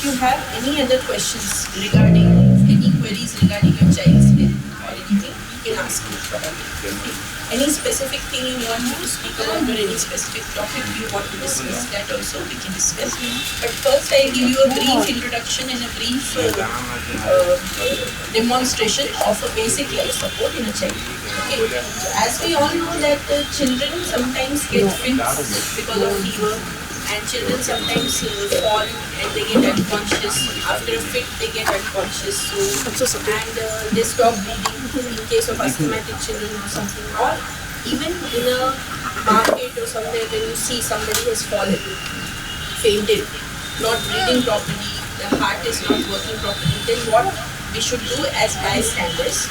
you have any other questions regarding, any queries regarding your child's health or anything, you can ask me probably. Any specific thing you want me to speak about or any specific topic you want to discuss, that also we can discuss. But first I'll give you a brief introduction and a brief demonstration of a basic life support in a child. Okay. So as we all know that children sometimes get fits because of fever, and children sometimes fall and they get unconscious. After a fit they get unconscious, and they stop breathing in case of asthmatic children or something. Or even in a market or somewhere when you see somebody has fallen, fainted, not breathing properly, the heart is not working properly, then what we should do as bystanders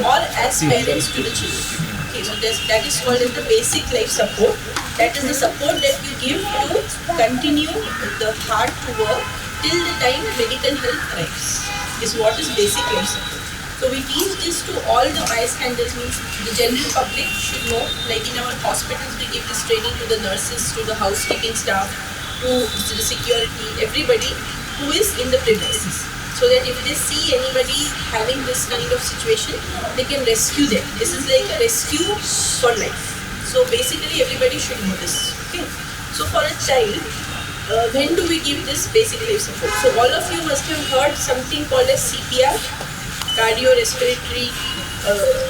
or as parents to the children. Okay, so that is called as the basic life support. That is the support that we give to continue the heart to work till the time medical help arrives. Is what is basic life support. So we teach this to all the bystanders, means the general public should know. Like in our hospitals, we give this training to the nurses, to the housekeeping staff, to the security, everybody who is in the premises. So that if they see anybody having this kind of situation, they can rescue them. This is like a rescue for life. So basically everybody should know this. Okay. So for a child, when do we give this basic life support? So all of you must have heard something called as CPR,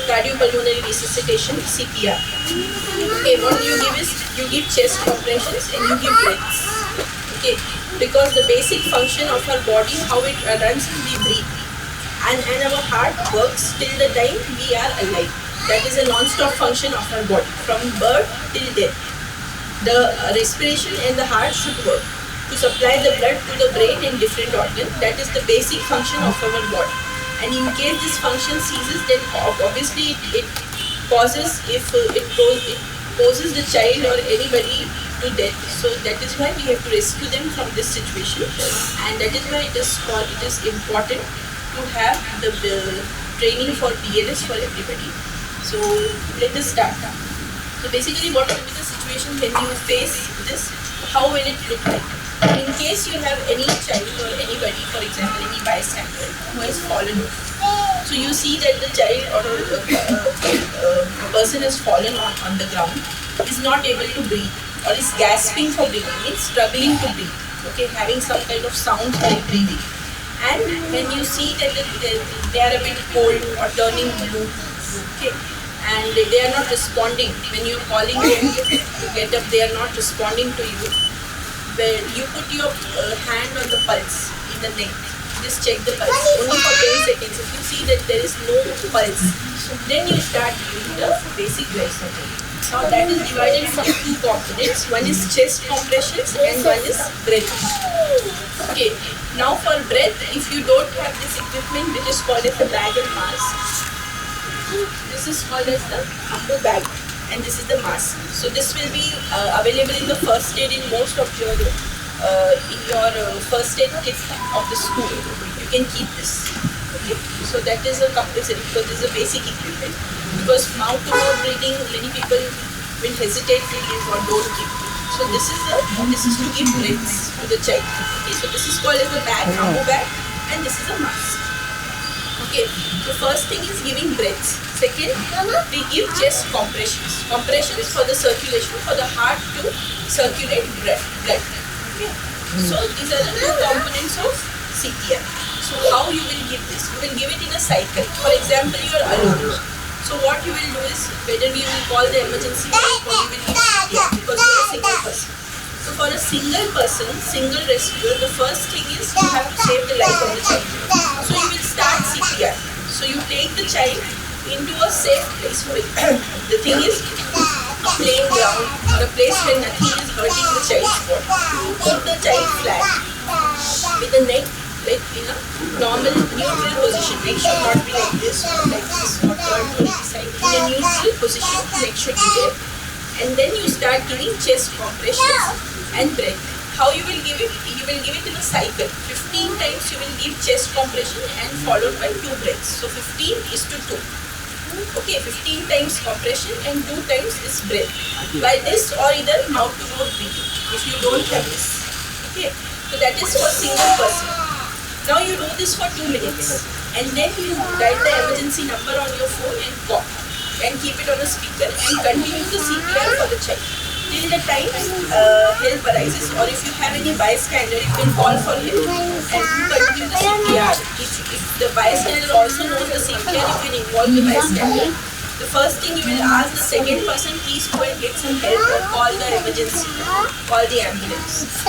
cardiopulmonary resuscitation, CPR. Okay, what you give is, you give chest compressions and you give breaths. Okay, because the basic function of our body, how it runs, is we breathe. And our heart works till the time we are alive. That is a non-stop function of our body, from birth till death. The respiration and the heart should work to supply the blood to the brain and different organs. That is the basic function of our body. And in case this function ceases, then obviously it causes, if it poses the child or anybody to death. So that is why we have to rescue them from this situation, and that is why it is important to have the training for BLS for everybody. So let us start. So basically, what will be the situation when you face this? How will it look like? In case you have any child or anybody, for example, any bystander who has fallen, so you see that the child or a person has fallen on the ground, is not able to breathe, or is gasping for breathing, means struggling to breathe. Okay, having some kind of sound like breathing. And when you see that they are a bit cold or turning blue, okay, and they are not responding, when you are calling them to get up, they are not responding to you. Where you put your hand on the pulse in the neck, just check the pulse only for 10 seconds. If you see that there is no pulse, then you start doing the basic life support. Now that is divided into two components. One is chest compressions and one is breath. Okay. Now for breath, if you don't have this equipment, which is called as the bag and mask, this is called as the ambu bag, and this is the mask. So this will be available in the first aid in most of your first aid kit of the school. You can keep this. Okay. So that is a compulsory, because this is a basic equipment. Because mouth to mouth breathing, many people will hesitate to give or don't give. So this is to give breaths to the child. Okay. So this is called as the bag, ambu bag, and this is a mask. Okay. So first thing is giving breaths. Second, we give chest compressions. Compressions for the circulation, for the heart to circulate blood. Okay. So these are the two components of CPR. So how you will give this? You will give it in a cycle. For example, you are alone. So what you will do is, whether you will call the emergency or you will give CPR, because you are a single person. So for a single person, single rescuer, the first thing is you have to save the life of the child. So you will start CPR. So you take the child into a safe place for it. The thing is, a plain ground or a place where nothing is hurting the child's body. Put the child flat with the neck like in a normal neutral position. Neck should not be like this or turned to the side. In a neutral position, neck should be there. And then you start giving chest compressions and breath. How you will give it? You will give it in a cycle. 15 times you will give chest compression and followed by 2 breaths. So 15 is to 2. Okay, 15 times compression and 2 times is breath. By this or either mouth to mouth breathing, if you don't have this. Okay, so that is for single person. Now you do this for 2 minutes and then you dial the emergency number on your phone and call and keep it on a speaker and continue the CPR for the child till the time help arises, or if you have any bystander you can call for him and continue the CPR. If the bystander also knows the CPR, you can involve the bystander. The first thing you will ask the second person, please go and get some help or call the emergency, call the ambulance.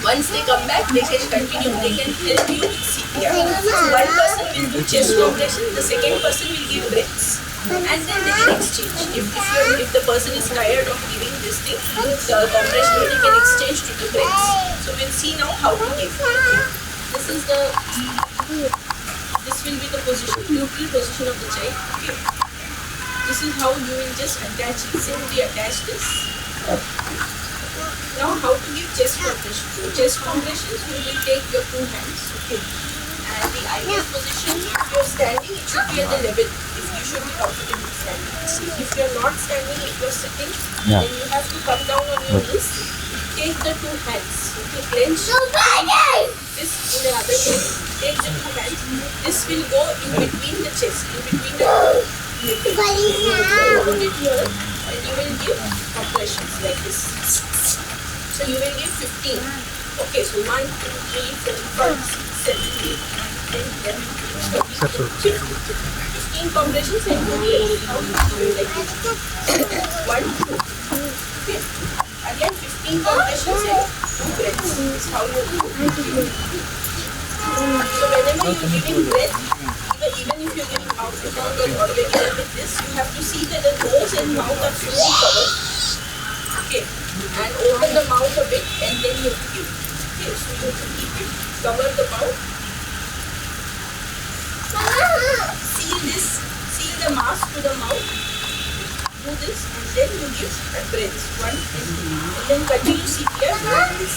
Once they come back, they can continue, they can help you with CPR. So one person will do chest compression, the second person will give breaths. And then they can exchange. If the person is tired of giving this thing, the compression, they can exchange to the breaths. So we'll see now how to give. This will be the position, neutral position of the child. Okay. This is how you will just attach it. Simply attach this. Now how to give chest compression. So chest compressions, you will take your 2 hands. Okay. And the ideal position, if you are standing, it should be at the level. You should be comfortable standing. If you are not standing, if you are sitting, then you have to come down on your knees. Take the 2 hands. Okay, clench this in the other hand. Take the 2 hands. This will go in between the chest, in between the nipple. You will put it here and you will give compressions like this. So you will give 15. Okay, so 1, 2, 3, 4, 5, 6, 7, 8, 10, 11, 12, 15 compressions and you will how you do it like this. 1, 2. Okay. Again 15 compressions and 2 breaths. This is how you do it. So whenever you are giving breath, even if you are giving mouth to mouth or you're giving with this, you have to see that the nose and mouth are fully covered. Okay. And open the mouth a bit and then you give. Okay. So you have to keep it. Cover the mouth. Seal the mask to the mouth. Do this and then you give breaths. 1 and 2. And then continue CPR like this.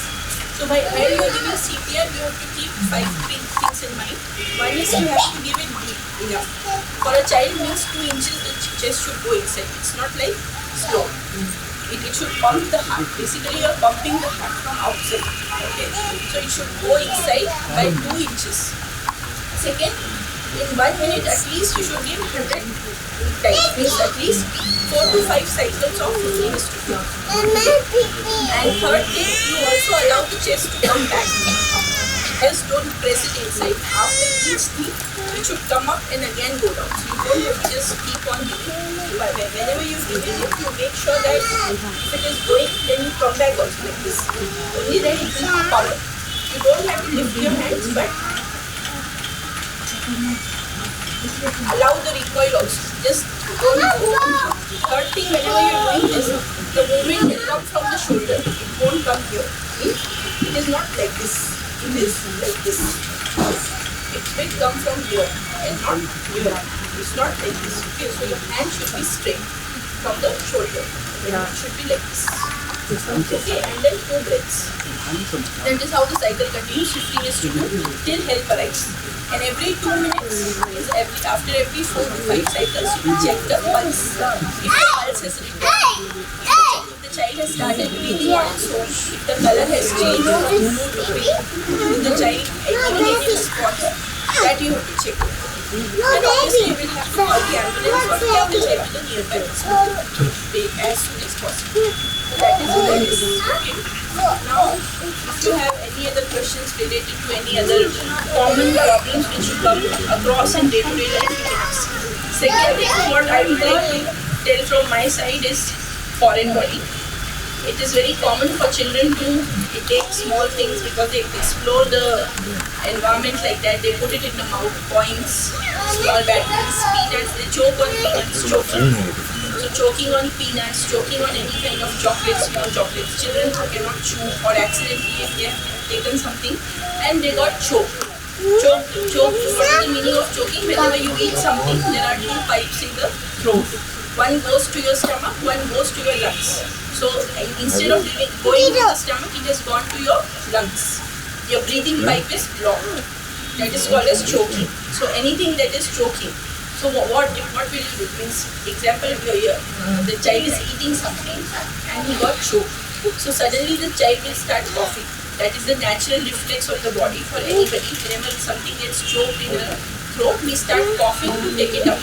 So while you are giving CPR, you have to keep 5 things in mind. One is you have to give it deep enough. For a child means 2 inches, the chest should go inside. It's not like slow. It should pump the heart. Basically, you are pumping the heart from outside. Okay. So it should go inside by 2 inches. Second, in 1 minute at least you should give 100 times. Means at least 4 to 5 cycles of 15:15. And third thing, you also allow the chest to come back. Else don't press it inside. After each thing, it should come up and again go down. So you don't have to just keep on giving. Whenever you give it, you make sure that if it is going, then you come back also like this. Only then it will have power. You don't have to lift your hands, but allow the recoil also. Just don't go. Third thing, whenever you are doing this, the movement will come from the shoulder. It won't come here. It is not like this. It is like this. It will come from here and not here. It's not like this. Okay, so your hand should be straight from the shoulder. It should be like this. Okay, and then 2 breaths. That is how the cycle continues. 15:2 till help arrives. And every 2 minutes, after every 4 to 5 cycles, you will check the pulse. If the pulse has returned, if the child has started breathing on its own, if the color has changed from blue to green, if the child even any spot, that you have to check. And obviously you will have to call the ambulance or take the child to the nearby hospital as soon as possible. So that is okay. Now, if you have any other questions related to any other common problems which you come across in day-to-day life, you can ask. Second thing, what I would like to tell from my side is foreign body. It is very common for children to take small things because they explore the environment like that. They put it in the mouth, coins, small batteries, peanuts. They choke on peanuts, choking. So choking on peanuts, choking on any kind of chocolates, small chocolates. Children who cannot chew or accidentally if they have taken something and they got choked. Choke. What is the meaning of choking? Whenever you eat something, there are 2 pipes in the throat. One goes to your stomach, one goes to your lungs. So instead of going to the stomach, it has gone to your lungs. Your breathing pipe is blocked. That is called as choking. So anything that is choking. So what will you do? Means, example, the child is eating something and he got choked. So suddenly the child will start coughing. That is the natural reflex of the body for anybody. Whenever something gets choked in a throat, we start coughing to take it out.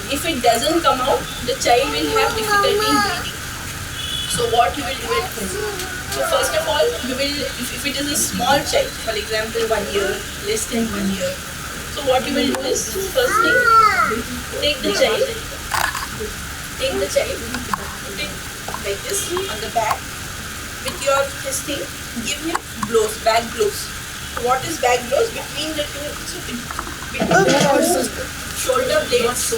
If it doesn't come out, the child will have difficulty in breathing. So what you will do at home? So first of all, you will, if it is a small child, for example 1 year, less than 1 year. So what you will do is, first thing, take the child, put it like this on the back. With your this thing, give him blows, back blows. What is back blows? Between the two, shoulder blades,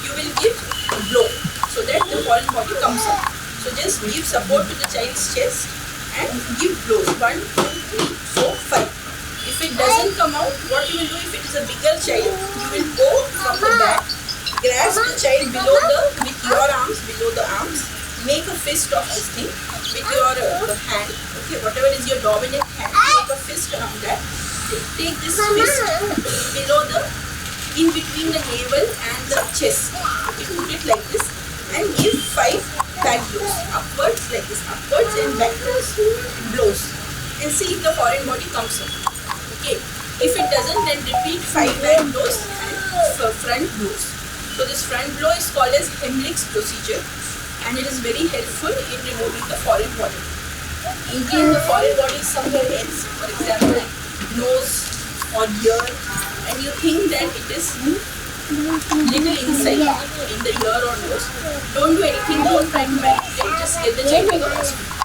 you will give a blow so that the foreign body comes up. So just give support to the child's chest and give blows. 1, 2, 3, 4, 5. If it doesn't come out, what you will do, if it is a bigger child, you will go from the back, grasp the child below with your arms, below the arms, make a fist of this thing with your hand, okay, whatever is your dominant hand, make a fist around that. Take this fist below in between the navel and the chest, okay, put it like this and give 5 back blows, upwards like this, upwards and backwards blows, and see if the foreign body comes up. Okay, if it doesn't, then repeat 5 back blows and front blows. So this front blow is called as Heimlich's procedure, and it is very helpful in removing the foreign body. In case the foreign body is somewhere else, for example nose or ear, and you think that it is little inside in the ear or nose, don't do anything, don't try to manipulate, just get the child to the hospital.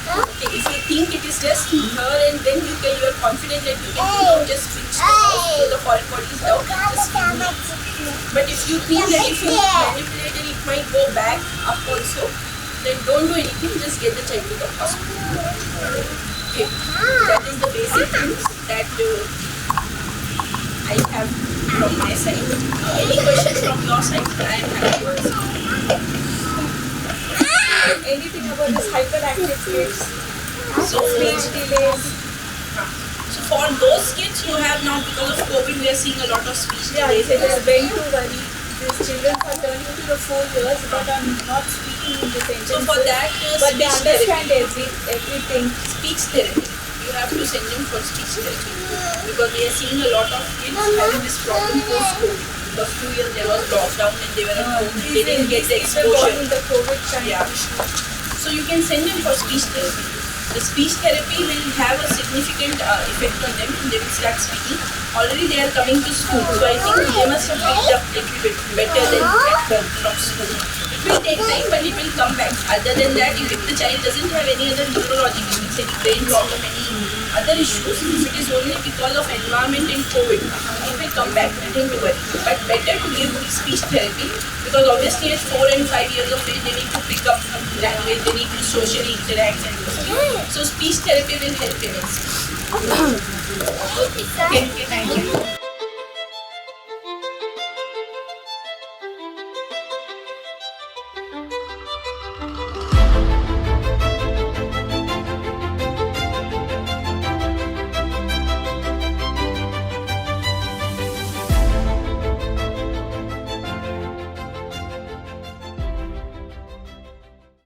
Okay, if you think it is just here and then you are confident that you can just pinch the nose, so the foreign body is down, just keep moving. But if you think that if you manipulate it, it might go back up also, then don't do anything, just get the child to the hospital. Okay, that is the basic things that I have from my side. Any questions from your side? I am happy to answer. Anything about this hyperactive kids? So Speech delays? So for those kids who have now, because of COVID, we are seeing a lot of speech delays. It is very to worry. These children are turning to the 4 years but are not speaking in the sentence. So for that, but they speech understand therapy. everything. Speech therapy. You have to send them for speech therapy because we are seeing a lot of kids having this problem post-COVID. The 2 years there was lockdown and they were at home. They didn't get the exposure. In the COVID time. Yeah. So you can send them for speech therapy. The speech therapy will have a significant effect on them and they will start speaking. Already they are coming to school, so I think they must have picked up a little bit better than at home from school. It will take time, but it will come back. Other than that, if the child doesn't have any other neurological issues, any brain problem, any other issues, if it is only because of environment and COVID, it will come back, nothing to worry. But better to give speech therapy because obviously at 4 and 5 years of age, they need to pick up language, they need to socially interact and so speech therapy will help immensely. Okay, thank you.